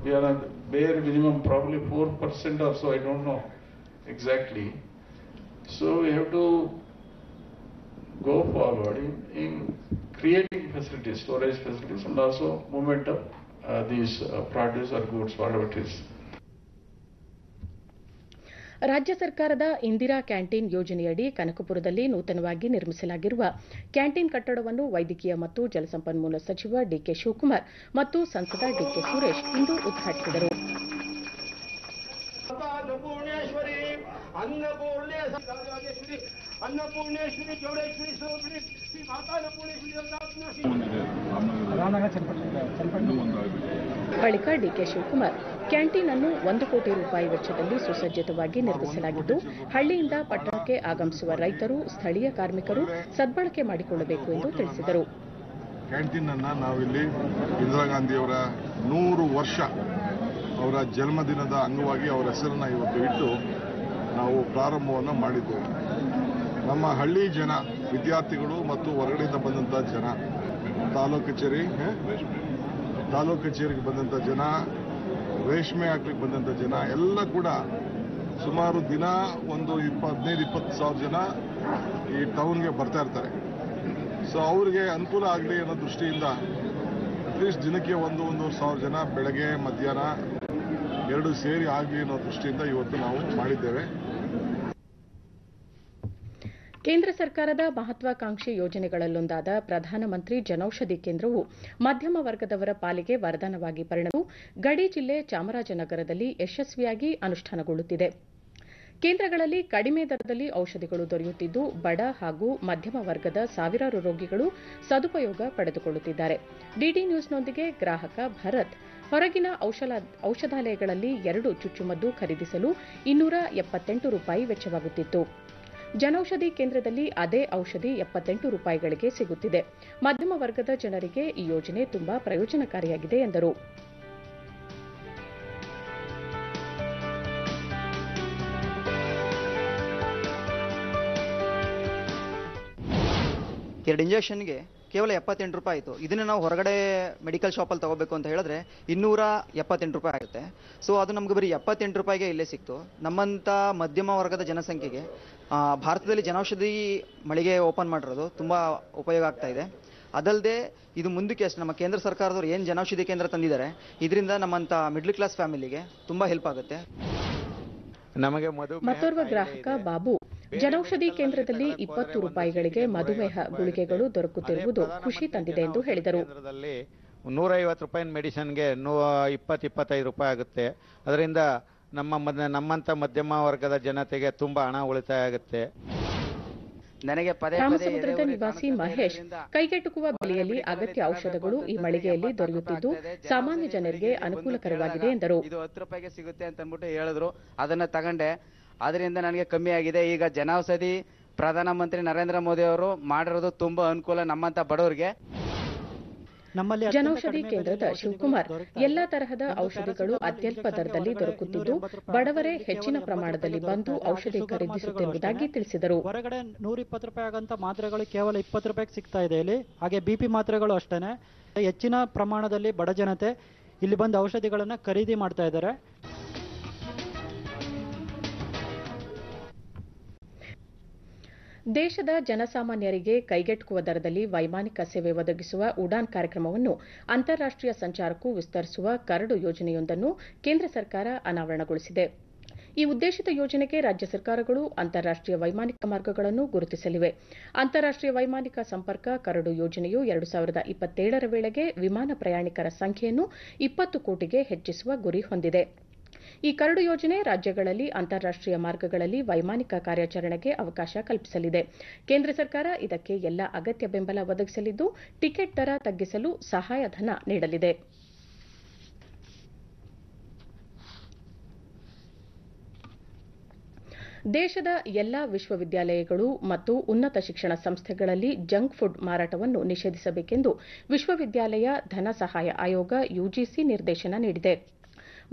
We are at bare minimum, probably 4% or so, I don't know exactly. So we have to go forward in creating facilities, storage facilities, and also movement of these produce or goods, whatever it is. ರಾಜ್ಯ ಸರ್ಕಾರದ ಇಂದಿರಾ ಕ್ಯಾಂಟೀನ್ ಯೋಜನೆಯಡಿ ಕನಕಪುರದಲ್ಲಿ ನೂತನವಾಗಿ ನಿರ್ಮಿಸಲಾಗಿರುವ ಕ್ಯಾಂಟೀನ್ ಕಟ್ಟಡವನ್ನು ವೈದ್ಯಕೀಯ ಮತ್ತು ಜಲಸಂಪನ್ಮೂಲ ಸಚಿವ ಡಿಕೆ ಶಿವಕುಮಾರ್ ಮತ್ತು ಸಂಸದ ಡಿಕೆ ಸುರೇಶ್ ಇಂದು ಉದ್ಘಾಟಿಸಿದರು. ಬಳಿಕ ಡಿಕೆ ಶಿವಕುಮಾರ್, ಕ್ಯಾಂಟೀನ್ ಅನ್ನು 1 ಕೋಟಿ ರೂಪಾಯಿ ವೆಚ್ಚದಲ್ಲಿ ಸುಸಜ್ಜಿತವಾಗಿ ನಿರ್ಮಿಸಲಾಗಿದ್ದು ಹಳ್ಳಿಯಿಂದ ಪಟ್ಟಣಕ್ಕೆ ಆಗಮಿಸುವ ರೈತರು, ಸ್ಥಳೀಯ ಕಾರ್ಮಿಕರು ಸದ್ಬಳಕೆ ಮಾಡಿಕೊಳ್ಳಬೇಕು ಎಂದು ತಿಳಿಸಿದರು. ಕ್ಯಾಂಟೀನ್ ಅನ್ನು ನಾವಿಲ್ಲಿ ಇಂದಿರಾ ಗಾಂಧಿಯವರ 100 ವರ್ಷ ಅವರ ಜನ್ಮದಿನದ ಅಂಗವಾಗಿ ಅವರ ಹೆಸರನ್ನು ಇವತ್ತು ಇಟ್ಟು ನಾವು ಪ್ರಾರಂಭವನ್ನು ಮಾಡಿದ್ದೇವೆ. ನಮ್ಮ ಹಳ್ಳಿ ಜನ, ವಿದ್ಯಾರ್ಥಿಗಳು ಮತ್ತು ಹೊರಗಡೆಯಿಂದ ಬಂದಂಥ ಜನ, ತಾಲೂಕು ಕಚೇರಿಗೆ ಬಂದಂಥ ಜನ, ರೇಷ್ಮೆ ಹಾಕ್ಲಿಕ್ಕೆ ಬಂದಂಥ ಜನ ಎಲ್ಲ ಕೂಡ ಸುಮಾರು ದಿನ ಒಂದು 15-20 ಸಾವಿರ ಜನ ಈ ಟೌನ್ಗೆ ಬರ್ತಾ ಇರ್ತಾರೆ. ಸೊ ಅವರಿಗೆ ಅನುಕೂಲ ಆಗಲಿ ಅನ್ನೋ ದೃಷ್ಟಿಯಿಂದ ಅಟ್ಲೀಸ್ಟ್ ದಿನಕ್ಕೆ 1-1.5 ಸಾವಿರ ಜನ ಬೆಳಗ್ಗೆ ಮಧ್ಯಾಹ್ನ 2 ಸೇರಿ ಆಗಲಿ ಅನ್ನೋ ದೃಷ್ಟಿಯಿಂದ ಇವತ್ತು ನಾವು ಮಾಡಿದ್ದೇವೆ. ಕೇಂದ್ರ ಸರ್ಕಾರದ ಮಹತ್ವಾಕಾಂಕ್ಷಿ ಯೋಜನೆಗಳಲ್ಲೊಂದಾದ ಪ್ರಧಾನಮಂತ್ರಿ ಜನೌಷಧಿ ಕೇಂದ್ರವು ಮಧ್ಯಮ ವರ್ಗದವರ ಪಾಲಿಗೆ ವರದಾನವಾಗಿ ಪರಿಣಮಿಸಿದ್ದು ಗಡಿ ಜಿಲ್ಲೆ ಚಾಮರಾಜನಗರದಲ್ಲಿ ಯಶಸ್ವಿಯಾಗಿ ಅನುಷ್ಠಾನಗೊಳ್ಳುತ್ತಿದೆ. ಕೇಂದ್ರಗಳಲ್ಲಿ ಕಡಿಮೆ ದರದಲ್ಲಿ ಔಷಧಿಗಳು ದೊರೆಯುತ್ತಿದ್ದು ಬಡ ಹಾಗೂ ಮಧ್ಯಮ ವರ್ಗದ ಸಾವಿರಾರು ರೋಗಿಗಳು ಸದುಪಯೋಗ ಪಡೆದುಕೊಳ್ಳುತ್ತಿದ್ದಾರೆ. ಡಿಡಿ ನ್ಯೂಸ್ನೊಂದಿಗೆ ಗ್ರಾಹಕ ಭರತ್, ಹೊರಗಿನ ಔಷಧಾಲಯಗಳಲ್ಲಿ 2 ಚುಚ್ಚುಮದ್ದು ಖರೀದಿಸಲು 278 ರೂಪಾಯಿ ವೆಚ್ಚವಾಗುತ್ತಿತ್ತು. ಜನೌಷಧಿ ಕೇಂದ್ರದಲ್ಲಿ ಅದೇ ಔಷಧಿ 78 ರೂಪಾಯಿಗಳಿಗೆ ಸಿಗುತ್ತಿದೆ. ಮಧ್ಯಮ ವರ್ಗದ ಜನರಿಗೆ ಈ ಯೋಜನೆ ತುಂಬಾ ಪ್ರಯೋಜನಕಾರಿಯಾಗಿದೆ ಎಂದರು. ಎರಡು ಇಂಜೆಕ್ಷನ್ಗೆ ಕೇವಲ 78 ರೂಪಾಯಿ ಆಯಿತು. ಇದನ್ನು ನಾವು ಹೊರಗಡೆ ಮೆಡಿಕಲ್ ಶಾಪಲ್ಲಿ ತಗೋಬೇಕು ಅಂತ ಹೇಳಿದ್ರೆ 278 ರೂಪಾಯಿ ಆಗುತ್ತೆ. ಸೊ ಅದು ನಮ್ಗೆ ಬರೀ 78 ರೂಪಾಯಿಗೆ ಇಲ್ಲೇ ಸಿಕ್ತು. ನಮ್ಮಂಥ ಮಧ್ಯಮ ವರ್ಗದ ಜನಸಂಖ್ಯೆಗೆ ಭಾರತದಲ್ಲಿ ಜನೌಷಧಿ ಮಳಿಗೆ ಓಪನ್ ಮಾಡಿರೋದು ತುಂಬ ಉಪಯೋಗ ಆಗ್ತಾ ಇದೆ. ಅದಲ್ಲದೆ ಇದು ಮುಂದಕ್ಕೆ ಅಷ್ಟು ನಮ್ಮ ಕೇಂದ್ರ ಸರ್ಕಾರದವರು ಏನು ಜನೌಷಧಿ ಕೇಂದ್ರ ತಂದಿದ್ದಾರೆ, ಇದರಿಂದ ನಮ್ಮಂಥ ಮಿಡ್ಲ್ ಕ್ಲಾಸ್ ಫ್ಯಾಮಿಲಿಗೆ ತುಂಬ ಹೆಲ್ಪ್ ಆಗುತ್ತೆ. ಮತ್ತೋರ್ವ ಗ್ರಾಹಕ ಬಾಬು, ಜನೌಷಧಿ ಕೇಂದ್ರದಲ್ಲಿ 20 ರೂಪಾಯಿಗಳಿಗೆ ಮಧುಮೇಹ ಗುಳಿಗೆಗಳು ದೊರಕುತ್ತಿರುವುದು ಖುಷಿ ತಂದಿದೆ ಎಂದು ಹೇಳಿದರು. 150 ರೂಪಾಯಿ ಮೆಡಿಸಿನ್ಗೆ 20-25 ರೂಪಾಯಿ ಆಗುತ್ತೆ. ಅದರಿಂದ ನಮ್ಮಂತ ಮಧ್ಯಮ ವರ್ಗದ ಜನತೆಗೆ ತುಂಬಾ ಹಣ ಉಳಿತಾಯ ಆಗುತ್ತೆ. ರಾಮಸಮುದ್ರದ ನಿವಾಸಿ ಮಹೇಶ್, ಕೈಗೆಟುಕುವ ಬೆಲೆಯಲ್ಲಿ ಅಗತ್ಯ ಔಷಧಗಳು ಈ ಮಳಿಗೆಯಲ್ಲಿ ದೊರೆಯುತ್ತಿದ್ದು ಸಾಮಾನ್ಯ ಜನರಿಗೆ ಅನುಕೂಲಕರವಾಗಿದೆ ಎಂದರು. ಇದು 10 ರೂಪಾಯಿಗೆ ಸಿಗುತ್ತೆ ಅಂತ ಅಂದ್ಬಿಟ್ಟು ಹೇಳಿದ್ರು, ಅದನ್ನ ತಗೊಂಡೆ. ಅದರಿಂದ ನನಗೆ ಕಮ್ಮಿ ಆಗಿದೆ. ಈಗ ಜನೌಷಧಿ ಪ್ರಧಾನಮಂತ್ರಿ ನರೇಂದ್ರ ಮೋದಿ ಅವರು ಮಾಡಿರೋದು ತುಂಬಾ ಅನುಕೂಲ ನಮ್ಮಂತ ಬಡವರಿಗೆ. ಜನೌಷಧಿ ಕೇಂದ್ರದ ಶಿವಕುಮಾರ್ ಎಲ್ಲಾ ತರಹದ ಔಷಧಿಗಳು ಅತ್ಯಲ್ಪ ದರದಲ್ಲಿ ದೊರಕುತ್ತಿದ್ದು ಬಡವರೇ ಹೆಚ್ಚಿನ ಪ್ರಮಾಣದಲ್ಲಿ ಬಂದು ಔಷಧಿ ಖರೀದಿಸುತ್ತಿರುವುದಾಗಿ ತಿಳಿಸಿದರು. ಹೊರಗಡೆ 120 ರೂಪಾಯಿ ಆಗಂತ ಮಾತ್ರೆಗಳು ಕೇವಲ 20 ರೂಪಾಯಿಗೆ ಸಿಗ್ತಾ ಇದೆ ಇಲ್ಲಿ. ಹಾಗೆ ಬಿಪಿ ಮಾತ್ರೆಗಳು ಅಷ್ಟೇನೆ ಹೆಚ್ಚಿನ ಪ್ರಮಾಣದಲ್ಲಿ ಬಡ ಜನತೆ ಇಲ್ಲಿ ಬಂದು ಔಷಧಿಗಳನ್ನು ಖರೀದಿ ಮಾಡ್ತಾ ಇದ್ದಾರೆ. ದೇಶದ ಜನಸಾಮಾನ್ಯರಿಗೆ ಕೈಗೆಟುಕುವ ದರದಲ್ಲಿ ವೈಮಾನಿಕ ಸೇವೆ ಒದಗಿಸುವ ಉಡಾನ್ ಕಾರ್ಯಕ್ರಮವನ್ನು ಅಂತಾರಾಷ್ಟೀಯ ಸಂಚಾರಕ್ಕೂ ವಿಸ್ತರಿಸುವ ಕರಡು ಯೋಜನೆಯೊಂದನ್ನು ಕೇಂದ್ರ ಸರ್ಕಾರ ಅನಾವರಣಗೊಳಿಸಿದೆ. ಈ ಉದ್ದೇಶಿತ ಯೋಜನೆಗೆ ರಾಜ್ಯ ಸರ್ಕಾರಗಳು ಅಂತಾರಾಷ್ಟೀಯ ವೈಮಾನಿಕ ಮಾರ್ಗಗಳನ್ನು ಗುರುತಿಸಲಿವೆ. ಅಂತಾರಾಷ್ಟೀಯ ವೈಮಾನಿಕ ಸಂಪರ್ಕ ಕರಡು ಯೋಜನೆಯು 2027ರ ವೇಳೆಗೆ ವಿಮಾನ ಪ್ರಯಾಣಿಕರ ಸಂಖ್ಯೆಯನ್ನು 20 ಕೋಟಿಗೆ ಹೆಚ್ಚಿಸುವ ಗುರಿ ಹೊಂದಿದೆ. ಈ ಕರಡು ಯೋಜನೆ ರಾಜ್ಯಗಳಲ್ಲಿ ಅಂತಾರಾಷ್ಟೀಯ ಮಾರ್ಗಗಳಲ್ಲಿ ವೈಮಾನಿಕ ಕಾರ್ಯಾಚರಣೆಗೆ ಅವಕಾಶ ಕಲ್ಪಿಸಲಿದೆ. ಕೇಂದ್ರ ಸರ್ಕಾರ ಇದಕ್ಕೆ ಎಲ್ಲ ಅಗತ್ಯ ಬೆಂಬಲ ಒದಗಿಸಲಿದ್ದು ಟಿಕೆಟ್ ದರ ತಗ್ಗಿಸಲು ಸಹಾಯಧನ ನೀಡಲಿದೆ. ದೇಶದ ಎಲ್ಲಾ ವಿಶ್ವವಿದ್ಯಾಲಯಗಳು ಮತ್ತು ಉನ್ನತ ಶಿಕ್ಷಣ ಸಂಸ್ಥೆಗಳಲ್ಲಿ ಜಂಕ್ ಫುಡ್ ಮಾರಾಟವನ್ನು ನಿಷೇಧಿಸಬೇಕೆಂದು ವಿಶ್ವವಿದ್ಯಾಲಯ ಧನ ಸಹಾಯ ಆಯೋಗ ಯುಜಿಸಿ ನಿರ್ದೇಶನ ನೀಡಿದೆ.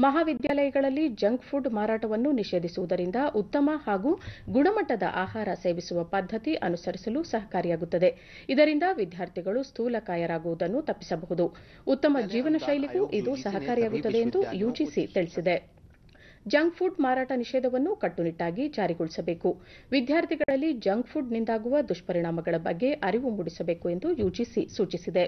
ಮಹಾವಿದ್ಯಾಲಯಗಳಲ್ಲಿ ಜಂಕ್ ಫುಡ್ ಮಾರಾಟವನ್ನು ನಿಷೇಧಿಸುವುದರಿಂದ ಉತ್ತಮ ಹಾಗೂ ಗುಣಮಟ್ಟದ ಆಹಾರ ಸೇವಿಸುವ ಪದ್ಧತಿ ಅನುಸರಿಸಲು ಸಹಕಾರಿಯಾಗುತ್ತದೆ. ಇದರಿಂದ ವಿದ್ಯಾರ್ಥಿಗಳು ಸ್ಥೂಲಕಾಯರಾಗುವುದನ್ನು ತಪ್ಪಿಸಬಹುದು. ಉತ್ತಮ ಜೀವನ ಶೈಲಿಗೂ ಇದು ಸಹಕಾರಿಯಾಗುತ್ತದೆ ಎಂದು ಯುಜಿಸಿ ತಿಳಿಸಿದೆ. ಜಂಕ್ ಫುಡ್ ಮಾರಾಟ ನಿಷೇಧವನ್ನು ಕಟ್ಟುನಿಟ್ಟಾಗಿ ಜಾರಿಗೊಳಿಸಬೇಕು. ವಿದ್ಯಾರ್ಥಿಗಳಲ್ಲಿ ಜಂಕ್ ಫುಡ್ನಿಂದಾಗುವ ದುಷ್ಪರಿಣಾಮಗಳ ಬಗ್ಗೆ ಅರಿವು ಮೂಡಿಸಬೇಕು ಎಂದು ಯುಜಿಸಿ ಸೂಚಿಸಿದೆ.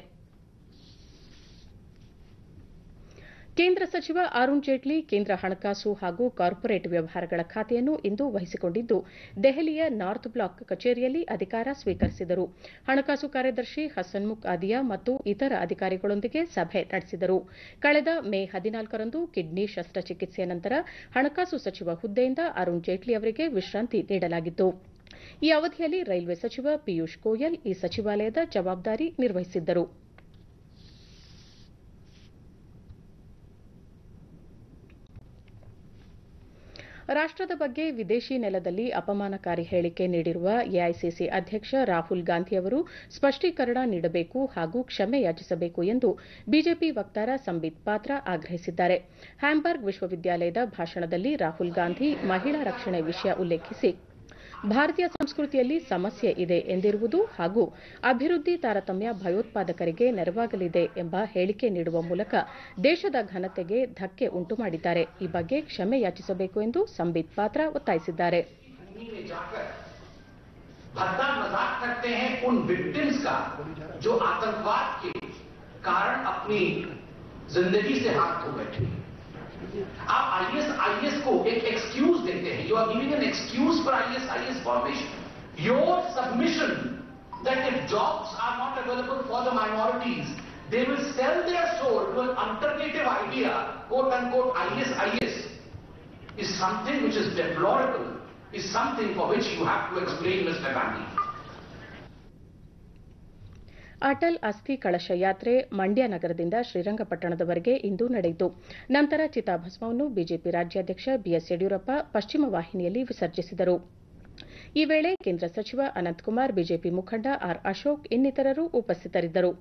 ಕೇಂದ್ರ ಸಚಿವ ಅರುಣ್ ಜೇಟ್ಲಿ ಕೇಂದ್ರ ಹಣಕಾಸು ಹಾಗೂ ಕಾರ್ಪೊರೇಟ್ ವ್ಯವಹಾರಗಳ ಖಾತೆಯನ್ನು ಇಂದು ವಹಿಸಿಕೊಂಡಿದ್ದು ದೆಹಲಿಯ ನಾರ್ತ್ ಬ್ಲಾಕ್ ಕಚೇರಿಯಲ್ಲಿ ಅಧಿಕಾರ ಸ್ವೀಕರಿಸಿದರು. ಹಣಕಾಸು ಕಾರ್ಯದರ್ಶಿ ಹಸನ್ಮುಖ್ ಆದಿಯಾ ಮತ್ತು ಇತರ ಅಧಿಕಾರಿಗಳೊಂದಿಗೆ ಸಭೆ ನಡೆಸಿದರು. ಕಳೆದ ಮೇ 14ರಂದು ಕಿಡ್ನಿ ಶಸ್ತ್ರಚಿಕಿತ್ಸೆಯ ನಂತರ ಹಣಕಾಸು ಸಚಿವ ಹುದ್ದೆಯಿಂದ ಅರುಣ್ ಜೇಟ್ಲಿ ಅವರಿಗೆ ವಿಶ್ರಾಂತಿ ನೀಡಲಾಗಿತ್ತು. ಈ ಅವಧಿಯಲ್ಲಿ ರೈಲ್ವೆ ಸಚಿವ ಪಿಯೂಷ್ ಗೋಯಲ್ ಈ ಸಚಿವಾಲಯದ ಜವಾಬ್ದಾರಿ ನಿರ್ವಹಿಸಿದ್ದರು. ರಾಷ್ಟದ ಬಗ್ಗೆ ವಿದೇಶಿ ನೆಲದಲ್ಲಿ ಅಪಮಾನಕಾರಿ ಹೇಳಿಕೆ ನೀಡಿರುವ ಎಐಸಿಸಿ ಅಧ್ಯಕ್ಷ ರಾಹುಲ್ ಗಾಂಧಿ ಅವರು ಸ್ಪಷ್ಟೀಕರಣ ನೀಡಬೇಕು ಹಾಗೂ ಕ್ಷಮೆ ಯಾಚಿಸಬೇಕು ಎಂದು ಬಿಜೆಪಿ ವಕ್ತಾರ ಸಂಬಿತ್ ಪಾತ್ರಾ ಆಗ್ರಹಿಸಿದ್ದಾರೆ. ಹ್ಯಾಂಬರ್ಗ್ ವಿಶ್ವವಿದ್ಯಾಲಯದ ಭಾಷಣದಲ್ಲಿ ರಾಹುಲ್ ಗಾಂಧಿ ಮಹಿಳಾ ರಕ್ಷಣೆ ವಿಷಯ ಉಲ್ಲೇಖಿಸಿ ಭಾರತೀಯ ಸಂಸ್ಕೃತಿಯಲ್ಲಿ ಸಮಸ್ಯೆ ಇದೆ ಎಂದಿರುವುದು ಹಾಗೂ ಅಭಿವೃದ್ಧಿ ತಾರತಮ್ಯ ಭಯೋತ್ಪಾದಕರಿಗೆ ನೆರವಾಗಲಿದೆ ಎಂಬ ಹೇಳಿಕೆ ನೀಡುವ ಮೂಲಕ ದೇಶದ ಘನತೆಗೆ ಧಕ್ಕೆ ಉಂಟು ಮಾಡಿದ್ದಾರೆ. ಈ ಬಗ್ಗೆ ಕ್ಷಮೆ ಯಾಚಿಸಬೇಕು ಎಂದು ಸಂಬಿತ್ ಪಾತ್ರಾ ಒತ್ತಾಯಿಸಿದ್ದಾರೆ. आप आईएएस को एक एक्सक्यूज देते हैं. You are giving an excuse for IAS formation. Your submission that if jobs are not available for the minorities, they will sell their soul to an alternative idea, quote unquote IAS, is something which is deplorable, is something for which you have to explain, Mr. Gandhi. Atal ಅಸ್ಥಿ ಕಳಶ ಯಾತ್ರೆ ಮಂಡ್ಯ ನಗರದಿಂದ ಶ್ರೀರಂಗಪಟ್ಟಣದವರೆಗೆ ಇಂದು ನಡೆಯಿತು. ನಂತರ ಚಿತಾಭಸ್ಮವನ್ನು ಬಿಜೆಪಿ ರಾಜ್ಯಾಧ್ಯಕ್ಷ ಬಿಎಸ್ ಯಡಿಯೂರಪ್ಪ ಪಶ್ಚಿಮ ವಾಹಿನಿಯಲ್ಲಿ ವಿಸರ್ಜಿಸಿದರು. ಈ ವೇಳೆ ಕೇಂದ್ರ ಸಚಿವ ಅನಂತಕುಮಾರ್, ಬಿಜೆಪಿ ಮುಖಂಡ ಆರ್ ಅಶೋಕ್ ಇನ್ನಿತರರು ಉಪಸ್ಥಿತರಿದ್ದರು.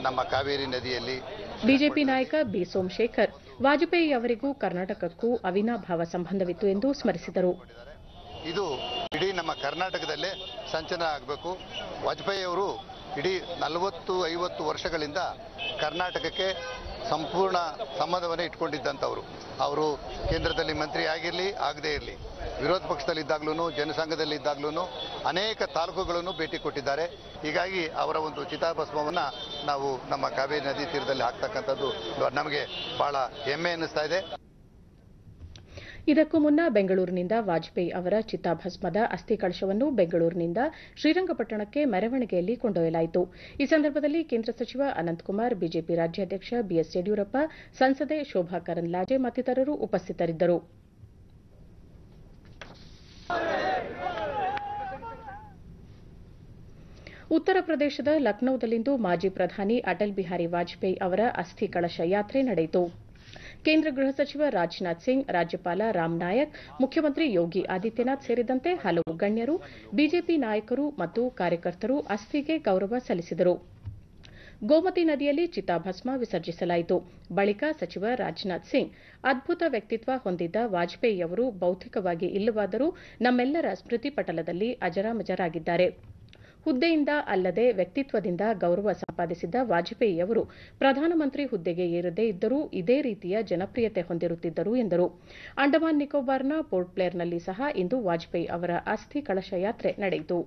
ನಮ್ಮ ಕಾವೇರಿ ನದಿಯಲ್ಲಿ ಬಿಜೆಪಿ ನಾಯಕ ಬಿ ಸೋಮಶೇಖರ್ ವಾಜಪೇಯಿ ಅವರಿಗೂ ಕರ್ನಾಟಕಕ್ಕೂ ಅವಿನಾಭಾವ ಸಂಬಂಧವಿತ್ತು ಎಂದು ಸ್ಮರಿಸಿದರು. ಇದು ಇಡೀ ನಮ್ಮ ಕರ್ನಾಟಕದಲ್ಲೇ ಸಂಚಲನ ಆಗಬೇಕು. ವಾಜಪೇಯಿ ಅವರು ಇಡೀ 40-50 ವರ್ಷಗಳಿಂದ ಕರ್ನಾಟಕಕ್ಕೆ ಸಂಪೂರ್ಣ ಸಂಬಂಧವನ್ನು ಇಟ್ಕೊಂಡಿದ್ದಂಥವರು. ಅವರು ಕೇಂದ್ರದಲ್ಲಿ ಮಂತ್ರಿ ಆಗಿರಲಿ ಆಗದೇ ಇರಲಿ ವಿರೋಧ ಪಕ್ಷದಲ್ಲಿದ್ದಾಗಲೂ ಜನಸಂಘದಲ್ಲಿದ್ದಾಗಲೂ ಅನೇಕ ತಾಲೂಕುಗಳನ್ನು ಭೇಟಿ ಕೊಟ್ಟಿದ್ದಾರೆ. ಹೀಗಾಗಿ ಅವರ ಒಂದು ಚಿತಾಭಸ್ಮವನ್ನು ನಾವು ನಮ್ಮ ಕಾವೇರಿ ನದಿ ತೀರದಲ್ಲಿ ಹಾಕ್ತಕ್ಕಂಥದ್ದು ನಮಗೆ ಬಹಳ ಹೆಮ್ಮೆ ಅನ್ನಿಸ್ತಾ ಇದೆ. ಇದಕ್ಕೂ ಮುನ್ನ ಬೆಂಗಳೂರಿನಿಂದ ವಾಜಪೇಯಿ ಅವರ ಚಿತಾಭಸ್ಮದ ಅಸ್ಥಿ ಕಳಶವನ್ನು ಬೆಂಗಳೂರಿನಿಂದ ಶ್ರೀರಂಗಪಟ್ಟಣಕ್ಕೆ ಮೆರವಣಿಗೆಯಲ್ಲಿ ಕೊಂಡೊಯ್ಯಲಾಯಿತು. ಈ ಸಂದರ್ಭದಲ್ಲಿ ಕೇಂದ್ರ ಸಚಿವ ಅನಂತಕುಮಾರ್, ಬಿಜೆಪಿ ರಾಜ್ಯಾಧ್ಯಕ್ಷ ಬಿಎಸ್ ಯಡಿಯೂರಪ್ಪ, ಸಂಸದೆ ಶೋಭಾ ಕರಂದ್ಲಾಜೆ ಮತ್ತಿತರರು ಉಪಸ್ಥಿತರಿದ್ದರು. ಉತ್ತರ ಪ್ರದೇಶದ ಲಖನೌದಲ್ಲಿಂದು ಮಾಜಿ ಪ್ರಧಾನಿ ಅಟಲ್ ಬಿಹಾರಿ ವಾಜಪೇಯಿ ಅವರ ಅಸ್ಥಿ ಕಳಶ ಯಾತ್ರೆ ನಡೆಯಿತು. ಕೇಂದ್ರ ಗೃಹ ಸಚಿವ ರಾಜನಾಥ್ ಸಿಂಗ್, ರಾಜ್ಯಪಾಲ ರಾಮ್ ನಾಯಕ್, ಮುಖ್ಯಮಂತ್ರಿ ಯೋಗಿ ಆದಿತ್ಯನಾಥ್ ಸೇರಿದಂತೆ ಹಲವು ಗಣ್ಯರು, ಬಿಜೆಪಿ ನಾಯಕರು ಮತ್ತು ಕಾರ್ಯಕರ್ತರು ಅಸ್ಥಿಗೆ ಗೌರವ ಸಲ್ಲಿಸಿದರು. ಗೋಮತಿ ನದಿಯಲ್ಲಿ ಚಿತಾಭಸ್ಮ ವಿಸರ್ಜಿಸಲಾಯಿತು. ಬಳಿಕ ಸಚಿವ ರಾಜನಾಥ್ ಸಿಂಗ್, ಅದ್ಭುತ ವ್ಯಕ್ತಿತ್ವ ಹೊಂದಿದ್ದ ವಾಜಪೇಯಿಯವರು ಭೌತಿಕವಾಗಿ ಇಲ್ಲವಾದರೂ ನಮ್ಮೆಲ್ಲರ ಸ್ಮೃತಿ ಪಟಲದಲ್ಲಿ ಅಜರಾಮಜರಾಗಿದ್ದಾರೆ. ಹುದ್ದೆಯಿಂದ ಅಲ್ಲದೆ ವ್ಯಕ್ತಿತ್ವದಿಂದ ಗೌರವ ಸಂಪಾದಿಸಿದ್ದ ವಾಜಪೇಯಿಯವರು ಪ್ರಧಾನಮಂತ್ರಿ ಹುದ್ದೆಗೆ ಏರದೇ ಇದ್ದರೂ ಇದೇ ರೀತಿಯ ಜನಪ್ರಿಯತೆ ಹೊಂದಿರುತ್ತಿದ್ದರು ಎಂದರು. ಅಂಡಮಾನ್ ನಿಕೋಬಾರ್ನ ಪೋರ್ಟ್ ಬ್ಲೇರ್ನಲ್ಲಿ ಸಹ ಇಂದು ವಾಜಪೇಯಿ ಅವರ ಅಸ್ಥಿ ಕಳಶ ಯಾತ್ರೆ ನಡೆಯಿತು.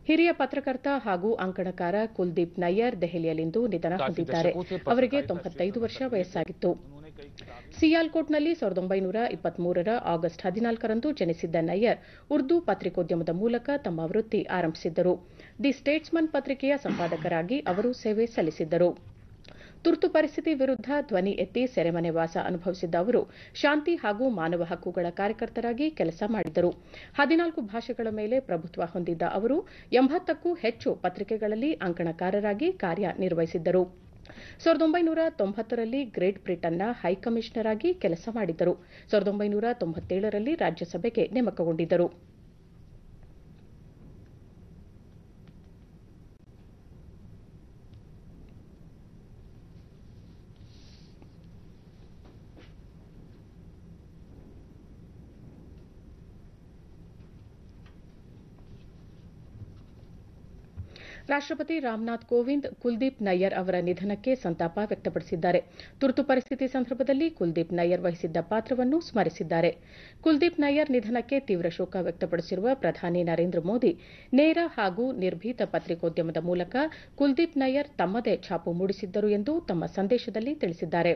ಹಿರಿಯ ಪತ್ರಕರ್ತ ಹಾಗೂ ಅಂಕಣಕಾರ ಕುಲ್ದೀಪ್ ನಯ್ಯರ್ ದೆಹಲಿಯಲ್ಲಿಂದು ನಿಧನ ಹೊಂದಿದ್ದಾರೆ. ಅವರಿಗೆ 95 ವರ್ಷ ವಯಸ್ಸಾಗಿತ್ತು. ಸಿಯಾಲ್ಕೋಟ್ನಲ್ಲಿ 1923 ಆಗಸ್ಟ್ 14ರಂದು ಜನಿಸಿದ್ದ ನಯ್ಯರ್ ಉರ್ದು ಪತ್ರಿಕೋದ್ಯಮದ ಮೂಲಕ ತಮ್ಮ ವೃತ್ತಿ ಆರಂಭಿಸಿದ್ದರು. ದಿ ಸ್ಟೇಟ್ಸ್ಮನ್ ಪತ್ರಿಕೆಯ ಸಂಪಾದಕರಾಗಿ ಅವರು ಸೇವೆ ಸಲ್ಲಿಸಿದ್ದರು. ತುರ್ತು ಪರಿಸ್ಥಿತಿ ವಿರುದ್ಧ ಧ್ವನಿ ಎತ್ತಿ ಸೆರೆಮನೆ ವಾಸ ಅನುಭವಿಸಿದ್ದ ಅವರು ಶಾಂತಿ ಹಾಗೂ ಮಾನವ ಹಕ್ಕುಗಳ ಕಾರ್ಯಕರ್ತರಾಗಿ ಕೆಲಸ ಮಾಡಿದರು. 14 ಭಾಷೆಗಳ ಮೇಲೆ ಪ್ರಭುತ್ವ ಹೊಂದಿದ್ದ ಅವರು 80ಕ್ಕೂ ಹೆಚ್ಚು ಪತ್ರಿಕೆಗಳಲ್ಲಿ ಅಂಕಣಕಾರರಾಗಿ ಕಾರ್ಯನಿರ್ವಹಿಸಿದ್ದರು. 1990ರಲ್ಲಿ ಗ್ರೇಟ್ ಬ್ರಿಟನ್ನ ಹೈಕಮಿಷನರ್ ಆಗಿ ಕೆಲಸ ಮಾಡಿದ್ದರು. 1997ರಲ್ಲಿ ರಾಜ್ಯಸಭೆಗೆ ನೇಮಕಗೊಂಡಿದ್ದರು. ರಾಷ್ಟ್ರಪತಿ ರಾಮನಾಥ್ ಕೋವಿಂದ್ ಕುಲ್ದೀಪ್ ನಯ್ಯರ್ ಅವರ ನಿಧನಕ್ಕೆ ಸಂತಾಪ ವ್ಯಕ್ತಪಡಿಸಿದ್ದಾರೆ. ತುರ್ತು ಪರಿಸ್ಥಿತಿ ಸಂದರ್ಭದಲ್ಲಿ ಕುಲ್ದೀಪ್ ನಯ್ಯರ್ ವಹಿಸಿದ್ದ ಪಾತ್ರವನ್ನು ಸ್ಮರಿಸಿದ್ದಾರೆ. ಕುಲ್ದೀಪ್ ನಯ್ಯರ್ ನಿಧನಕ್ಕೆ ತೀವ್ರ ಶೋಕ ವ್ಯಕ್ತಪಡಿಸಿರುವ ಪ್ರಧಾನಿ ನರೇಂದ್ರ ಮೋದಿ, ನೇರ ಹಾಗೂ ನಿರ್ಭೀತ ಪತ್ರಿಕೋದ್ಯಮದ ಮೂಲಕ ಕುಲ್ದೀಪ್ ನಯ್ಯರ್ ತಮ್ಮದೇ ಛಾಪು ಮೂಡಿಸಿದ್ದರು ಎಂದು ತಮ್ಮ ಸಂದೇಶದಲ್ಲಿ ತಿಳಿಸಿದ್ದಾರೆ.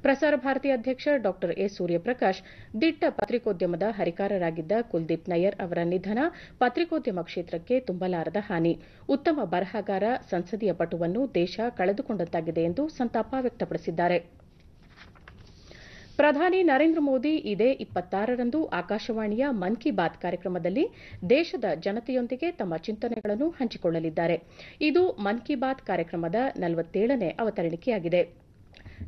ಪ್ರಸಾರ ಭಾರತಿ ಅಧ್ಯಕ್ಷ ಡಾ ಎ ಸೂರ್ಯಪ್ರಕಾಶ್, ದಿಟ್ಟ ಪತ್ರಿಕೋದ್ಯಮದ ಹರಿಕಾರರಾಗಿದ್ದ ಕುಲ್ದೀಪ್ ನಯ್ಯರ್ ಅವರ ನಿಧನ ಪತ್ರಿಕೋದ್ಯಮ ಕ್ಷೇತ್ರಕ್ಕೆ ತುಂಬಲಾರದ ಹಾನಿ, ಉತ್ತಮ ಬರಹಗಾರ, ಸಂಸದೀಯ ಪಟುವನ್ನು ದೇಶ ಕಳೆದುಕೊಂಡಂತಾಗಿದೆ ಎಂದು ಸಂತಾಪ ವ್ಯಕ್ತಪಡಿಸಿದ್ದಾರೆ. ಪ್ರಧಾನಿ ನರೇಂದ್ರ ಮೋದಿ ಇದೇ 26ರಂದು ಆಕಾಶವಾಣಿಯ ಮನ್ ಕಿ ಬಾತ್ ಕಾರ್ಯಕ್ರಮದಲ್ಲಿ ದೇಶದ ಜನತೆಯೊಂದಿಗೆ ತಮ್ಮ ಚಿಂತನೆಗಳನ್ನು ಹಂಚಿಕೊಳ್ಳಲಿದ್ದಾರೆ. ಇದು ಮನ್ ಕಿ ಬಾತ್ ಕಾರ್ಯಕ್ರಮದ 47ನೇ ಅವತರಣಿಕೆಯಾಗಿದೆ.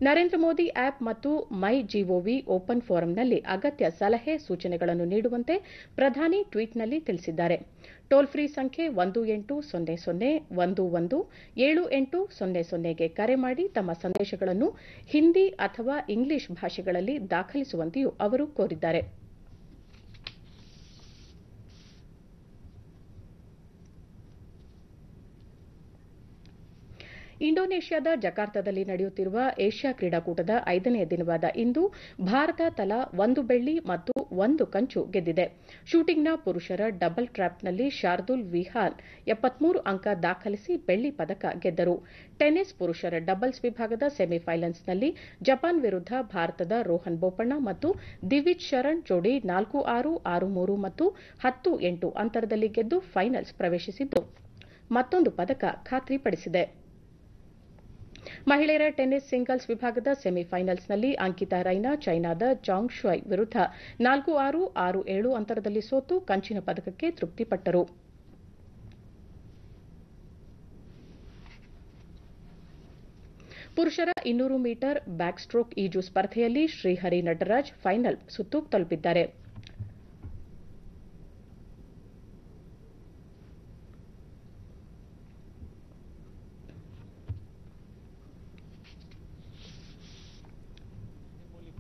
ನರೇಂದ್ರ ಮೋದಿ ಆಪ್ ಮತ್ತು ಮೈ ಜಿಒವಿ ಓಪನ್ ಫೋರಂನಲ್ಲಿ ಅಗತ್ಯ ಸಲಹೆ ಸೂಚನೆಗಳನ್ನು ನೀಡುವಂತೆ ಪ್ರಧಾನಿ ಟ್ವೀಟ್ನಲ್ಲಿ ತಿಳಿಸಿದ್ದಾರೆ. ಟೋಲ್ ಫ್ರೀ ಸಂಖ್ಯೆ 1800117800ಗೆ ಕರೆ ಮಾಡಿ ತಮ್ಮ ಸಂದೇಶಗಳನ್ನು ಹಿಂದಿ ಅಥವಾ ಇಂಗ್ಲಿಷ್ ಭಾಷೆಗಳಲ್ಲಿ ದಾಖಲಿಸುವಂತೆಯೂ ಅವರು ಕೋರಿದ್ದಾರೆ. ಇಂಡೋನೇಷ್ಯಾದ ಜಕಾರ್ತಾದಲ್ಲಿ ನಡೆಯುತ್ತಿರುವ ಏಷ್ಯಾ ಕ್ರೀಡಾಕೂಟದ 5ನೇ ದಿನವಾದ ಇಂದು ಭಾರತ ತಲಾ 1 ಬೆಳ್ಳಿ ಮತ್ತು 1 ಕಂಚು ಗೆದ್ದಿದೆ. ಶೂಟಿಂಗ್ನ ಪುರುಷರ ಡಬಲ್ ಟ್ರ್ಯಾಪ್ನಲ್ಲಿ ಶಾರ್ದೂಲ್ ವಿಹಾನ್ 73 ಅಂಕ ದಾಖಲಿಸಿ ಬೆಳ್ಳಿ ಪದಕ ಗೆದ್ದರು. ಟೆನ್ನಿಸ್ ಪುರುಷರ ಡಬಲ್ಸ್ ವಿಭಾಗದ ಸೆಮಿಫೈನಲ್ಸ್ನಲ್ಲಿ ಜಪಾನ್ ವಿರುದ್ಧ ಭಾರತದ ರೋಹನ್ ಬೋಪಣ್ಣ ಮತ್ತು ದಿವಿಜ್ ಶರಣ್ ಜೋಡಿ 4-6, 6-3 ಮತ್ತು 10-8 ಅಂತರದಲ್ಲಿ ಗೆದ್ದು ಫೈನಲ್ಸ್ ಪ್ರವೇಶಿಸಿದ್ದು ಮತ್ತೊಂದು ಪದಕ ಖಾತ್ರಿಪಡಿಸಿದೆ. ಮಹಿಳೆಯರ ಟೆನ್ನಿಸ್ ಸಿಂಗಲ್ಸ್ ವಿಭಾಗದ ಸೆಮಿಫೈನಲ್ಸ್ನಲ್ಲಿ ಅಂಕಿತಾ ರೈನಾ ಚೈನಾದ ಜಾಂಗ್ ಶುಯ್ ವಿರುದ್ಧ 4-6, 6-7 ಅಂತರದಲ್ಲಿ ಸೋತು ಕಂಚಿನ ಪದಕಕ್ಕೆ ತೃಪ್ತಿಪಟ್ಟರು. ಪುರುಷರ 200 ಮೀಟರ್ ಬ್ಯಾಕ್ ಸ್ಟ್ರೋಕ್ ಈಜು ಸ್ಪರ್ಧೆಯಲ್ಲಿ ಶ್ರೀಹರಿ ನಟರಾಜ್ ಫೈನಲ್ ಸುತ್ತು ತಲುಪಿದ್ದಾರೆ.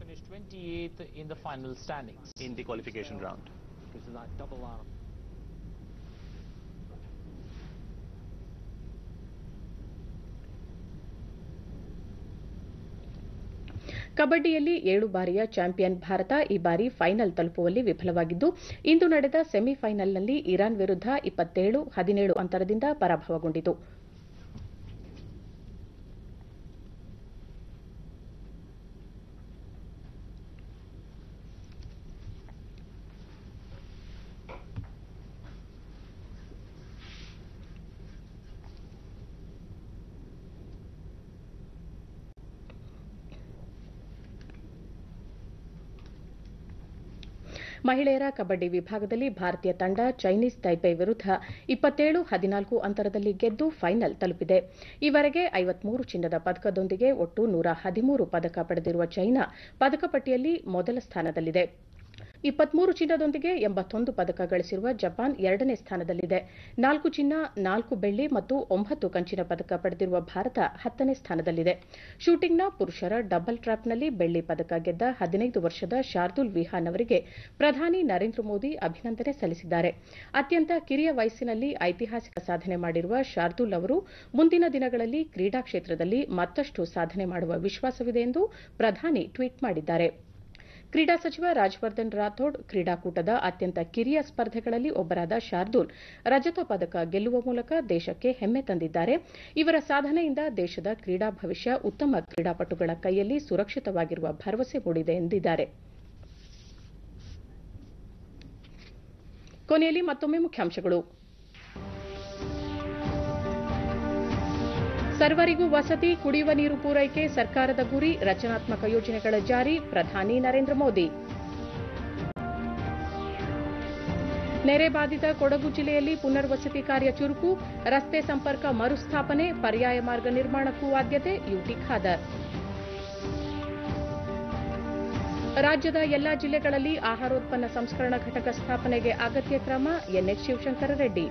Finished 28th in the final standings. In the qualification round. This is that double arm. ಕಬಡ್ಡಿಯಲ್ಲಿ 7 ಬಾರಿಯ ಚಾಂಪಿಯನ್ ಭಾರತ ಈ ಬಾರಿ ಫೈನಲ್ ತಲುಪುವಲ್ಲಿ ವಿಫಲವಾಗಿದ್ದು ಇಂದು ನಡೆದ ಸೆಮಿಫೈನಲ್ನಲ್ಲಿ ಇರಾನ್ ವಿರುದ್ಧ 27-17 ಅಂತರದಿಂದ ಪರಾಭವಗೊಂಡಿತು. ಮಹಿಳೆಯರ ಕಬಡ್ಡಿ ವಿಭಾಗದಲ್ಲಿ ಭಾರತೀಯ ತಂಡ ಚೈನೀಸ್ ತೈಪೆ ವಿರುದ್ಧ 27-14 ಅಂತರದಲ್ಲಿ ಗೆದ್ದು ಫೈನಲ್ ತಲುಪಿದೆ. ಈವರೆಗೆ 53 ಚಿನ್ನದ ಪದಕದೊಂದಿಗೆ ಒಟ್ಟು 113 ಪದಕ ಪಡೆದಿರುವ ಚೈನಾ ಪದಕ ಪಟ್ಟಿಯಲ್ಲಿ ಮೊದಲ ಸ್ಥಾನದಲ್ಲಿದೆ. 23 ಚಿನ್ನದೊಂದಿಗೆ 81 ಪದಕ ಗಳಿಸಿರುವ ಜಪಾನ್ 2ನೇ ಸ್ಥಾನದಲ್ಲಿದೆ. 4 ಚಿನ್ನ, 4 ಬೆಳ್ಳಿ ಮತ್ತು 9 ಕಂಚಿನ ಪದಕ ಪಡೆದಿರುವ ಭಾರತ 10ನೇ ಸ್ಥಾನದಲ್ಲಿದೆ. ಶೂಟಿಂಗ್ನ ಪುರುಷರ ಡಬಲ್ ಟ್ರ್ಯಾಪ್ನಲ್ಲಿ ಬೆಳ್ಳಿ ಪದಕ ಗೆದ್ದ 15 ವರ್ಷದ ಶಾರ್ದೂಲ್ ವಿಹಾನ್ ಅವರಿಗೆ ಪ್ರಧಾನಿ ನರೇಂದ್ರ ಮೋದಿ ಅಭಿನಂದನೆ ಸಲ್ಲಿಸಿದ್ದಾರೆ. ಅತ್ಯಂತ ಕಿರಿಯ ವಯಸ್ಸಿನಲ್ಲಿ ಐತಿಹಾಸಿಕ ಸಾಧನೆ ಮಾಡಿರುವ ಶಾರ್ದೂಲ್ ಅವರು ಮುಂದಿನ ದಿನಗಳಲ್ಲಿ ಕ್ರೀಡಾ ಕ್ಷೇತ್ರದಲ್ಲಿ ಮತ್ತಷ್ಟು ಸಾಧನೆ ಮಾಡುವ ವಿಶ್ವಾಸವಿದೆ ಎಂದು ಪ್ರಧಾನಿ ಟ್ವೀಟ್ ಮಾಡಿದ್ದಾರೆ. ಕ್ರೀಡಾ ಸಚಿವ ರಾಜ್ಯವರ್ಧನ್ ರಾಥೋಡ್ ಕ್ರೀಡಾಕೂಟದ ಅತ್ಯಂತ ಕಿರಿಯ ಸ್ಪರ್ಧೆಗಳಲ್ಲಿ ಒಬ್ಬರಾದ ಶಾರ್ದೂಲ್ ರಜತ ಪದಕ ಗೆಲ್ಲುವ ಮೂಲಕ ದೇಶಕ್ಕೆ ಹೆಮ್ಮೆ ತಂದಿದ್ದಾರೆ. ಇವರ ಸಾಧನೆಯಿಂದ ದೇಶದ ಕ್ರೀಡಾ ಭವಿಷ್ಯ ಉತ್ತಮ ಕ್ರೀಡಾಪಟುಗಳ ಕೈಯಲ್ಲಿ ಸುರಕ್ಷಿತವಾಗಿರುವ ಭರವಸೆ ಮೂಡಿದೆ ಎಂದಿದ್ದಾರೆ. ಕೊನೆಯಲ್ಲಿ ಮತ್ತೊಮ್ಮೆ ಮುಖ್ಯಾಂಶಗಳು. ಸರ್ವರಿಗೂ ವಸತಿ, ಕುಡಿಯುವ ನೀರು ಪೂರೈಕೆ ಸರ್ಕಾರದ ಗುರಿ, ರಚನಾತ್ಮಕ ಯೋಜನೆಗಳ ಜಾರಿ, ಪ್ರಧಾನಿ ನರೇಂದ್ರ ಮೋದಿ. ನೆರೆ ಬಾಧಿತ ಕೊಡಗು ಜಿಲ್ಲೆಯಲ್ಲಿ ಪುನರ್ವಸತಿ ಕಾರ್ಯ ಚುರುಕು, ರಸ್ತೆ ಸಂಪರ್ಕ ಮರುಸ್ಥಾಪನೆ, ಪರ್ಯಾಯ ಮಾರ್ಗ ನಿರ್ಮಾಣಕ್ಕೂ ಆದ್ಯತೆ, ಯುಟಿ ಖಾದರ್. ರಾಜ್ಯದ ಎಲ್ಲಾ ಜಿಲ್ಲೆಗಳಲ್ಲಿ ಆಹಾರೋತ್ಪನ್ನ ಸಂಸ್ಕರಣಾ ಘಟಕ ಸ್ಥಾಪನೆಗೆ ಅಗತ್ಯ ಕ್ರಮ, NH Shivashankar Reddy.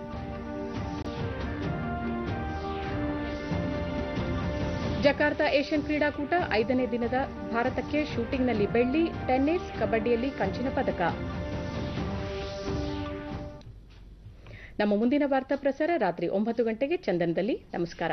Jakarta Asian ಕ್ರೀಡಾಕೂಟ 5ನೇ ದಿನದ ಭಾರತಕ್ಕೆ ಶೂಟಿಂಗ್ನಲ್ಲಿ ಬೆಳ್ಳಿ, ಟೆನ್ನಿಸ್, ಕಬಡ್ಡಿಯಲ್ಲಿ ಕಂಚಿನ ಪದಕ. ನಮ್ಮ ಮುಂದಿನ ವಾರ್ತಾ ಪ್ರಸಾರ ರಾತ್ರಿ 9 ಗಂಟೆಗೆ ಚಂದನದಲ್ಲಿ. ನಮಸ್ಕಾರ.